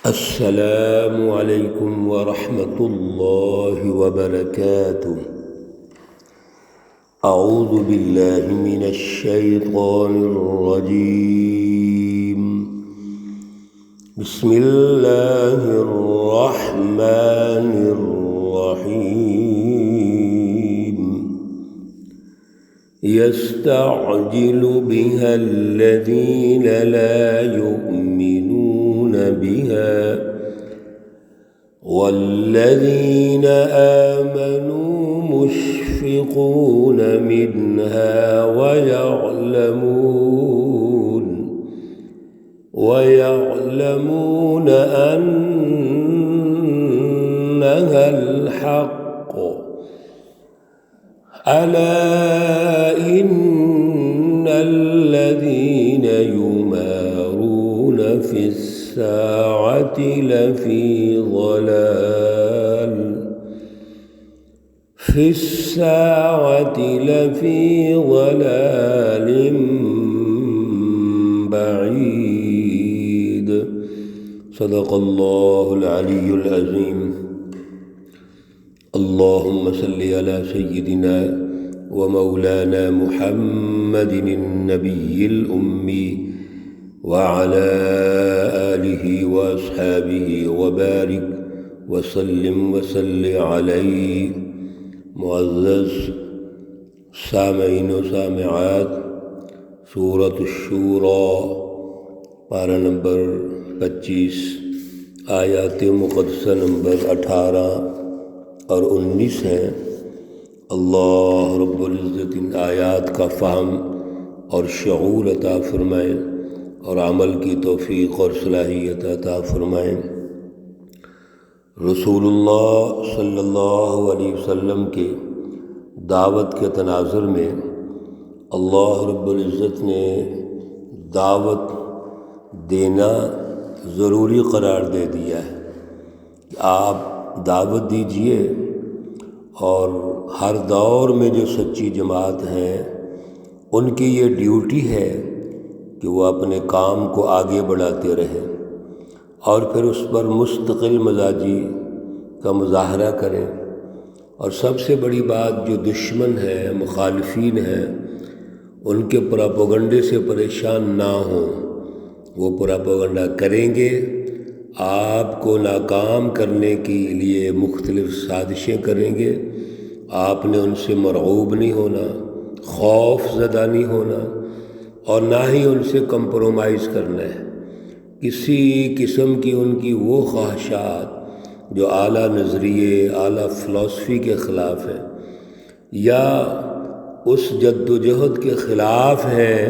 السلام علیکم ورحمۃ اللہ وبرکاتہ۔ اعوذ باللہ من الشیطان الرجیم، بسم اللہ الرحمن الرحیم۔ یستعجل بها الذین لا یؤمنون بها والذین آمنوا مشفقون منها ويعلمون أنها الحق، ألا إن الذين يمارون في الساعة لفي ضلال بعيد۔ صدق اللہ العلی العظیم۔ اللہم صلی علی سیدنا ومولانا محمد النبی الأمی وعلى آلہ واصحابہ وبارک وسلم علیہ۔ معزز سامعین و سامعات، سورۃ الشورى پارہ نمبر 25، آیات مقدسہ نمبر 18 اور 19 ہیں۔ اللہ رب العزت ان آیات کا فہم اور شعور عطا فرمائیں اور عمل کی توفیق اور صلاحیت عطا فرمائیں۔ رسول اللہ صلی اللہ علیہ وسلم کے دعوت کے تناظر میں اللہ رب العزت نے دعوت دینا ضروری قرار دے دیا ہے کہ آپ دعوت دیجئے، اور ہر دور میں جو سچی جماعت ہیں ان کی یہ ڈیوٹی ہے کہ وہ اپنے کام کو آگے بڑھاتے رہیں اور پھر اس پر مستقل مزاجی کا مظاہرہ کریں، اور سب سے بڑی بات جو دشمن ہیں، مخالفین ہیں، ان کے پراپیگنڈے سے پریشان نہ ہوں۔ وہ پراپیگنڈا کریں گے، آپ کو ناکام کرنے کے لیے مختلف سازشیں کریں گے۔ آپ نے ان سے مرعوب نہیں ہونا، خوف زدہ نہیں ہونا، اور نہ ہی ان سے کمپرومائز کرنا ہے۔ کسی قسم کی ان کی وہ خواہشات جو اعلیٰ نظریے، اعلیٰ فلسفی کے خلاف ہیں، یا اس جد و جہد کے خلاف ہیں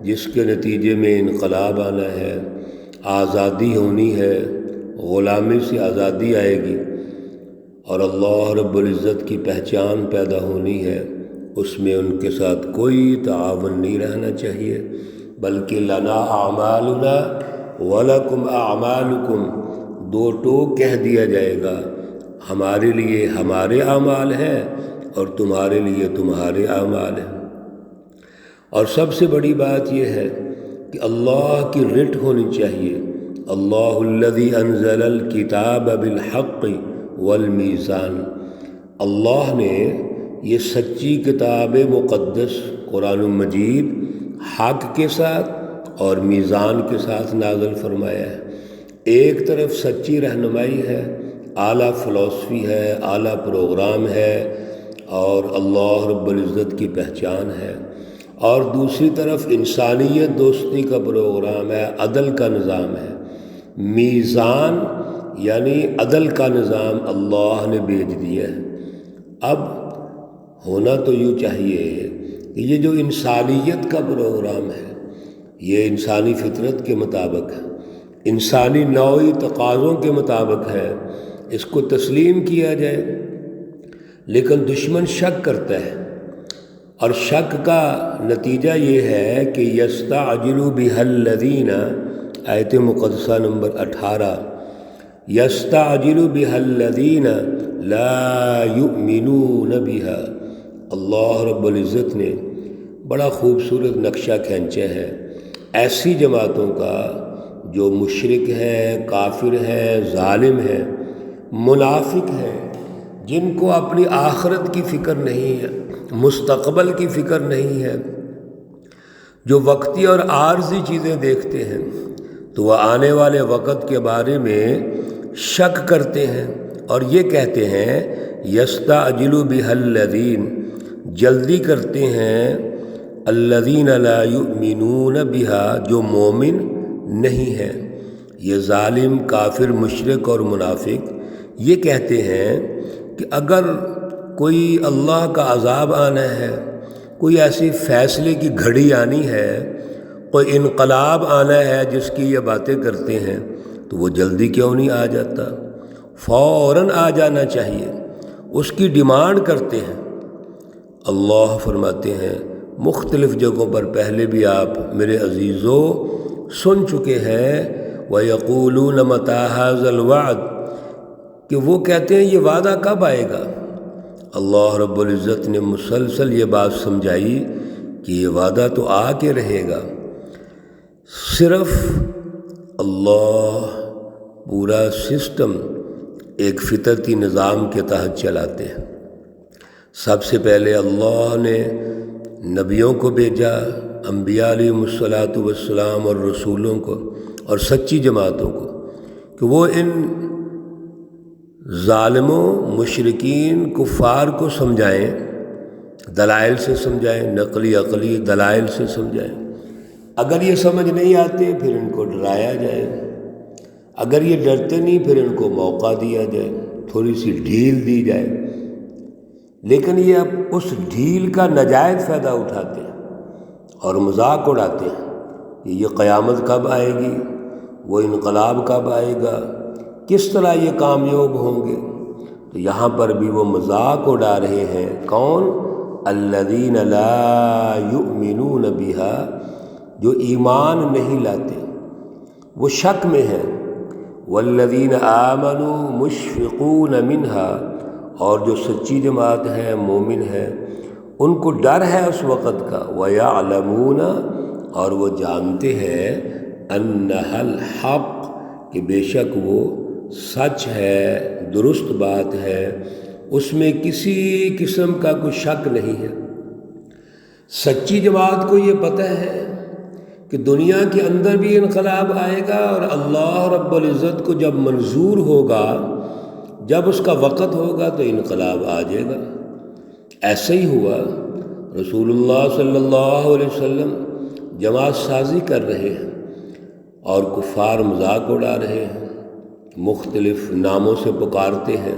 جس کے نتیجے میں انقلاب آنا ہے، آزادی ہونی ہے، غلامی سے آزادی آئے گی اور اللہ رب العزت کی پہچان پیدا ہونی ہے، اس میں ان کے ساتھ کوئی تعاون نہیں رہنا چاہیے، بلکہ لنا اعمالنا وَلَكُمْ أَعْمَالُكُمْ، دو ٹوک کہہ دیا جائے گا، ہمارے لیے ہمارے اعمال ہیں اور تمہارے لیے تمہارے اعمال ہیں۔ اور سب سے بڑی بات یہ ہے کہ اللہ کی رٹ ہونی چاہیے۔ اللہ الذی انزل الکتاب بالحق والمیزان، اللہ نے یہ سچی کتاب مقدس قرآن مجید حق کے ساتھ اور میزان کے ساتھ نازل فرمایا ہے۔ ایک طرف سچی رہنمائی ہے، اعلیٰ فلسفی ہے، اعلیٰ پروگرام ہے اور اللہ رب العزت کی پہچان ہے، اور دوسری طرف انسانیت دوستی کا پروگرام ہے، عدل کا نظام ہے۔ میزان یعنی عدل کا نظام اللہ نے بھیج دیا ہے۔ اب ہونا تو یوں چاہیے کہ یہ جو انسانیت کا پروگرام ہے یہ انسانی فطرت کے مطابق ہے، انسانی نوعی تقاضوں کے مطابق ہے، اس کو تسلیم کیا جائے۔ لیکن دشمن شک کرتا ہے، اور شک کا نتیجہ یہ ہے کہ یستعجل بها الذین، آیت مقدسہ نمبر 18، یستعجل بها الذین لا یؤمنون بها، اللہ رب العزت نے بڑا خوبصورت نقشہ کھینچا ہے ایسی جماعتوں کا جو مشرک ہے، کافر ہے، ظالم ہے، منافق ہے، جن کو اپنی آخرت کی فکر نہیں ہے، مستقبل کی فکر نہیں ہے، جو وقتی اور عارضی چیزیں دیکھتے ہیں، تو وہ آنے والے وقت کے بارے میں شک کرتے ہیں اور یہ کہتے ہیں یستعجل بها الذین، جلدی کرتے ہیں الذین لا یؤمنون بها، جو مومن نہیں ہے۔ یہ ظالم، کافر، مشرک اور منافق یہ کہتے ہیں کہ اگر کوئی اللہ کا عذاب آنا ہے، کوئی ایسی فیصلے کی گھڑی آنی ہے، کوئی انقلاب آنا ہے جس کی یہ باتیں کرتے ہیں، تو وہ جلدی کیوں نہیں آ جاتا؟ فوراً آ جانا چاہیے، اس کی ڈیمانڈ کرتے ہیں۔ اللہ فرماتے ہیں مختلف جگہوں پر، پہلے بھی آپ میرے عزیزو سن چکے ہیں، وَيَقُولُونَ مَتَىٰ هَٰذَا الْوَعْدُ، کہ وہ کہتے ہیں یہ وعدہ کب آئے گا؟ اللہ رب العزت نے مسلسل یہ بات سمجھائی کہ یہ وعدہ تو آ کے رہے گا۔ صرف اللہ پورا سسٹم ایک فطرتی نظام کے تحت چلاتے ہیں۔ سب سے پہلے اللہ نے نبیوں کو بھیجا، انبیاء علیہم الصلاۃ والسلام اور رسولوں کو اور سچی جماعتوں کو، کہ وہ ان ظالموں، مشرکین، کفار کو سمجھائیں، دلائل سے سمجھائیں، نقلی عقلی دلائل سے سمجھائیں۔ اگر یہ سمجھ نہیں آتے پھر ان کو ڈرایا جائے، اگر یہ ڈرتے نہیں پھر ان کو موقع دیا جائے، تھوڑی سی ڈھیل دی جائے۔ لیکن یہ اب اس ڈھیل کا ناجائز فائدہ اٹھاتے ہیں اور مذاق اڑاتے ہیں کہ یہ قیامت کب آئے گی، وہ انقلاب کب آئے گا، کس طرح یہ کامیاب ہوں گے۔ تو یہاں پر بھی وہ مذاق اڑا رہے ہیں، کون؟ الذین لا یؤمنون بها، جو ایمان نہیں لاتے، وہ شک میں ہیں۔ والذین آمنوا مشفقون منها، اور جو سچی جماعت ہے، مومن ہے، ان کو ڈر ہے اس وقت کا۔ وَيَعْلَمُونَ، اور وہ جانتے ہیں، أَنَّهَا الْحَقُّ، کہ بے شک وہ سچ ہے، درست بات ہے، اس میں کسی قسم کا کوئی شک نہیں ہے۔ سچی جماعت کو یہ پتہ ہے کہ دنیا کے اندر بھی انقلاب آئے گا، اور اللہ رب العزت کو جب منظور ہوگا، جب اس کا وقت ہوگا تو انقلاب آ جائے گا۔ ایسے ہی ہوا، رسول اللہ صلی اللہ علیہ وسلم جماعت سازی کر رہے ہیں اور کفار مذاق اڑا رہے ہیں، مختلف ناموں سے پکارتے ہیں۔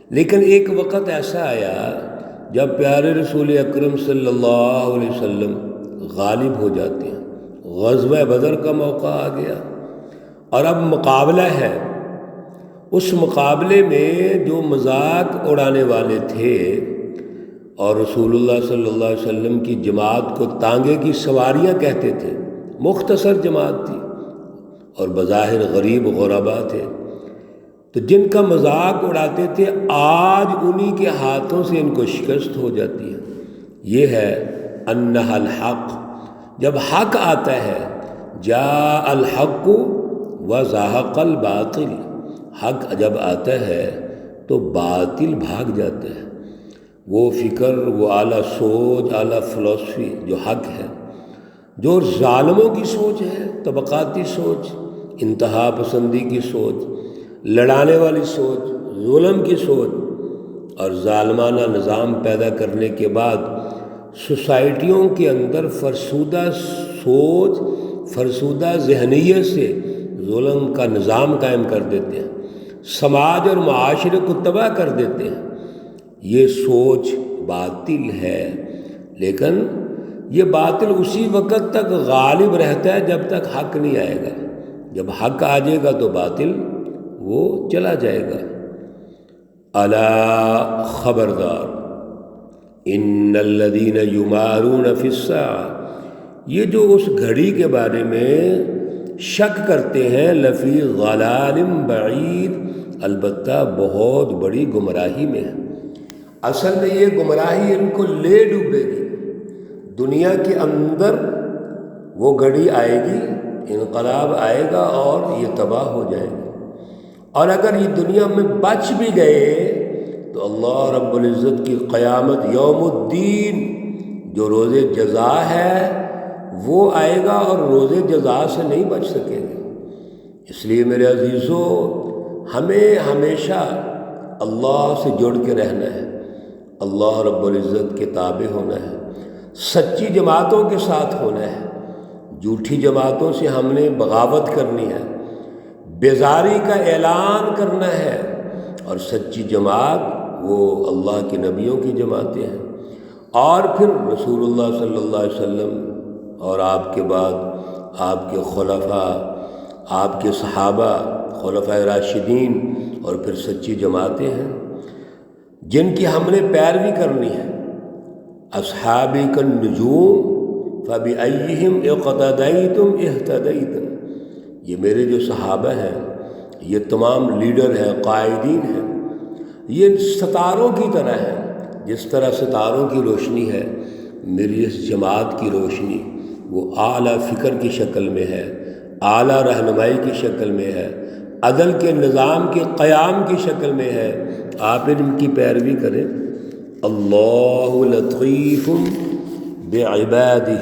لیکن ایک وقت ایسا آیا جب پیارے رسول اکرم صلی اللہ علیہ وسلم غالب ہو جاتے ہیں، غزوہ بدر کا موقع آ گیا اور اب مقابلہ ہے۔ اس مقابلے میں جو مذاق اڑانے والے تھے اور رسول اللہ صلی اللہ علیہ وسلم کی جماعت کو تانگے کی سواریاں کہتے تھے، مختصر جماعت تھی اور بظاہر غریب غربا تھے، تو جن کا مذاق اڑاتے تھے آج انہی کے ہاتھوں سے ان کو شکست ہو جاتی ہے۔ یہ ہے انہا الحق، جب حق آتا ہے، جاء الحق وزہق الباطل، حق جب آتا ہے تو باطل بھاگ جاتا ہے۔ وہ فکر، وہ اعلیٰ سوچ، اعلیٰ فلسفی جو حق ہے، جو ظالموں کی سوچ ہے، طبقاتی سوچ، انتہا پسندی کی سوچ، لڑانے والی سوچ، ظلم کی سوچ اور ظالمانہ نظام پیدا کرنے کے بعد سوسائٹیوں کے اندر فرسودہ سوچ، فرسودہ ذہنیت سے ظلم کا نظام قائم کر دیتے ہیں، سماج اور معاشرے کو تباہ کر دیتے ہیں۔ یہ سوچ باطل ہے، لیکن یہ باطل اسی وقت تک غالب رہتا ہے جب تک حق نہیں آئے گا۔ جب حق آ جائے گا تو باطل وہ چلا جائے گا۔ الا خبردار، ان الذین یمارون فی الساعہ، یہ جو اس گھڑی کے بارے میں شک کرتے ہیں، لفی ضلال بعید، البتہ بہت بڑی گمراہی میں ہے۔ اصل میں یہ گمراہی ان کو لے ڈوبے گی۔ دنیا کے اندر وہ گھڑی آئے گی، انقلاب آئے گا اور یہ تباہ ہو جائے گا۔ اور اگر یہ دنیا میں بچ بھی گئے تو اللہ رب العزت کی قیامت یوم الدین جو روز جزا ہے وہ آئے گا اور روز جزا سے نہیں بچ سکیں گے۔ اس لیے میرے عزیزو، ہمیں ہمیشہ اللہ سے جڑ کے رہنا ہے، اللہ رب العزت کے تابع ہونا ہے، سچی جماعتوں کے ساتھ ہونا ہے، جھوٹی جماعتوں سے ہم نے بغاوت کرنی ہے، بیزاری کا اعلان کرنا ہے، اور سچی جماعت وہ اللہ کے نبیوں کی جماعتیں ہیں، اور پھر رسول اللہ صلی اللہ علیہ وسلم اور آپ کے بعد آپ کے خلفاء، آپ کے صحابہ، خلفائے راشدین، اور پھر سچی جماعتیں ہیں جن کی ہم نے پیروی کرنی ہے۔ اصحابی کالنجوم فبأیہم اقتدیتم اہتدیتم، یہ میرے جو صحابہ ہیں، یہ تمام لیڈر ہیں، قائدین ہیں، یہ ستاروں کی طرح ہیں۔ جس طرح ستاروں کی روشنی ہے، میری اس جماعت کی روشنی وہ اعلیٰ فکر کی شکل میں ہے، اعلیٰ رہنمائی کی شکل میں ہے، عدل کے نظام کے قیام کی شکل میں ہے۔ آپ ان کی پیروی کریں۔ اللہ لطیف بعبادہ،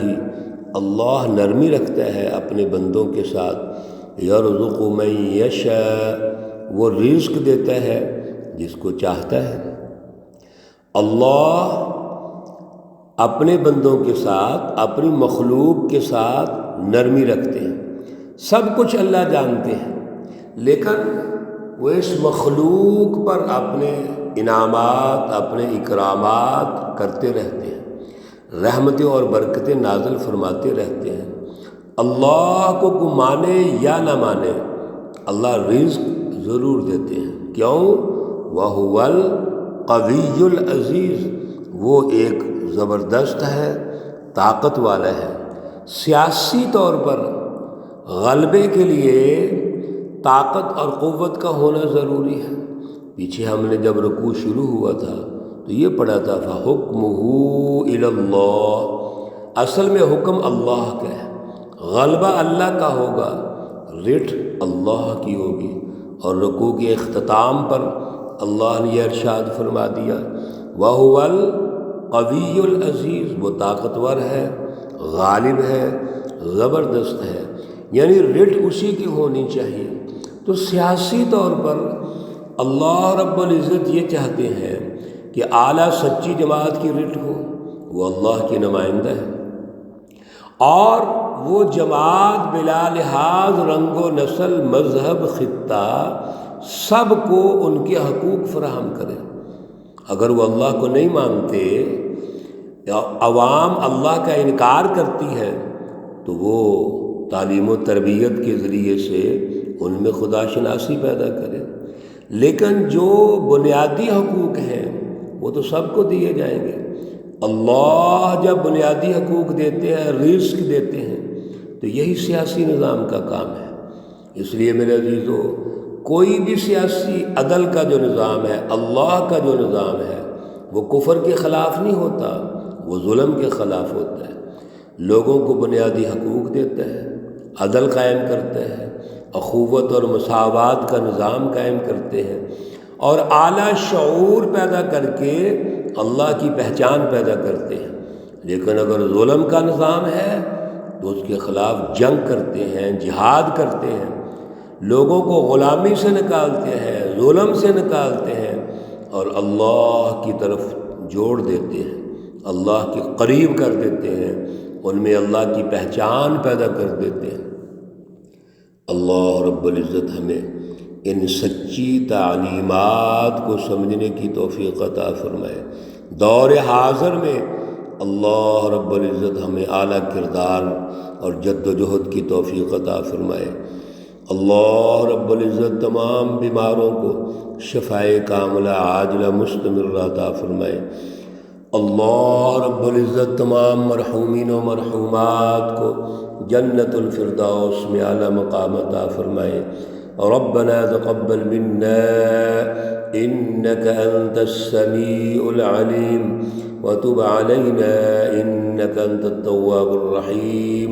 اللہ نرمی رکھتا ہے اپنے بندوں کے ساتھ۔ یرزق من یشاء، وہ رزق دیتا ہے جس کو چاہتا ہے۔ اللہ اپنے بندوں کے ساتھ، اپنی مخلوق کے ساتھ نرمی رکھتے ہیں۔ سب کچھ اللہ جانتے ہیں، لیکن وہ اس مخلوق پر اپنے انعامات، اپنے اکرامات کرتے رہتے ہیں، رحمتیں اور برکتیں نازل فرماتے رہتے ہیں۔ اللہ کو کوئی مانے یا نہ مانے، اللہ رزق ضرور دیتے ہیں۔ کیوں؟ وَهُوَ الْقَوِيُّ الْعَزِيزُ، وہ ایک زبردست ہے، طاقت والا ہے۔ سیاسی طور پر غلبے کے لیے طاقت اور قوت کا ہونا ضروری ہے۔ پیچھے ہم نے جب رکوع شروع ہوا تھا تو یہ پڑھا تھا فَحُكْمُهُ إِلَى اللَّهِ، اصل میں حکم اللہ کا ہے، غلبہ اللہ کا ہوگا، رٹھ اللہ کی ہوگی۔ اور رکوع کے اختتام پر اللہ نے یہ ارشاد فرما دیا وَهُوَ الْقَوِيُّ الْعَزِيزُ، وہ طاقتور ہے، غالب ہے، زبردست ہے، یعنی رٹھ اسی کی ہونی چاہیے۔ تو سیاسی طور پر اللہ رب العزت یہ چاہتے ہیں کہ اعلیٰ سچی جماعت کی رٹھ ہو، وہ اللہ کے نمائندہ ہے، اور وہ جماعت بلا لحاظ رنگ و نسل، مذہب، خطہ، سب کو ان کے حقوق فراہم کرے۔ اگر وہ اللہ کو نہیں مانتے یا عوام اللہ کا انکار کرتی ہے تو وہ تعلیم و تربیت کے ذریعے سے ان میں خدا شناسی پیدا کرے۔ لیکن جو بنیادی حقوق ہیں وہ تو سب کو دیے جائیں گے۔ اللہ جب بنیادی حقوق دیتے ہیں، رزق دیتے ہیں، تو یہی سیاسی نظام کا کام ہے۔ اس لیے میرے عزیزو، کوئی بھی سیاسی عدل کا جو نظام ہے، اللہ کا جو نظام ہے، وہ کفر کے خلاف نہیں ہوتا، وہ ظلم کے خلاف ہوتا ہے۔ لوگوں کو بنیادی حقوق دیتا ہے، عدل قائم کرتا ہے، اخوت اور مساوات کا نظام قائم کرتے ہیں، اور اعلیٰ شعور پیدا کر کے اللہ کی پہچان پیدا کرتے ہیں۔ لیکن اگر ظلم کا نظام ہے تو اس کے خلاف جنگ کرتے ہیں، جہاد کرتے ہیں، لوگوں کو غلامی سے نکالتے ہیں، ظلم سے نکالتے ہیں، اور اللہ کی طرف جوڑ دیتے ہیں، اللہ کے قریب کر دیتے ہیں، ان میں اللہ کی پہچان پیدا کر دیتے ہیں۔ اللہ رب العزت ہمیں ان سچی تعلیمات کو سمجھنے کی توفیق عطا فرمائے۔ دور حاضر میں اللہ رب العزت ہمیں اعلیٰ کردار اور جد و جہد کی توفیق عطا فرمائے۔ اللہ رب العزت تمام بیماروں کو شفائے کاملہ عاجلہ مستمرہ عطا فرمائے۔ اللہ رب العزت تمام مرحومین و مرحومات کو جنت الفردوس میں اعلیٰ مقام عطا فرمائے۔ ربنا تقبل منا انك انت السميع العليم وتب علينا انك انت التواب الرحيم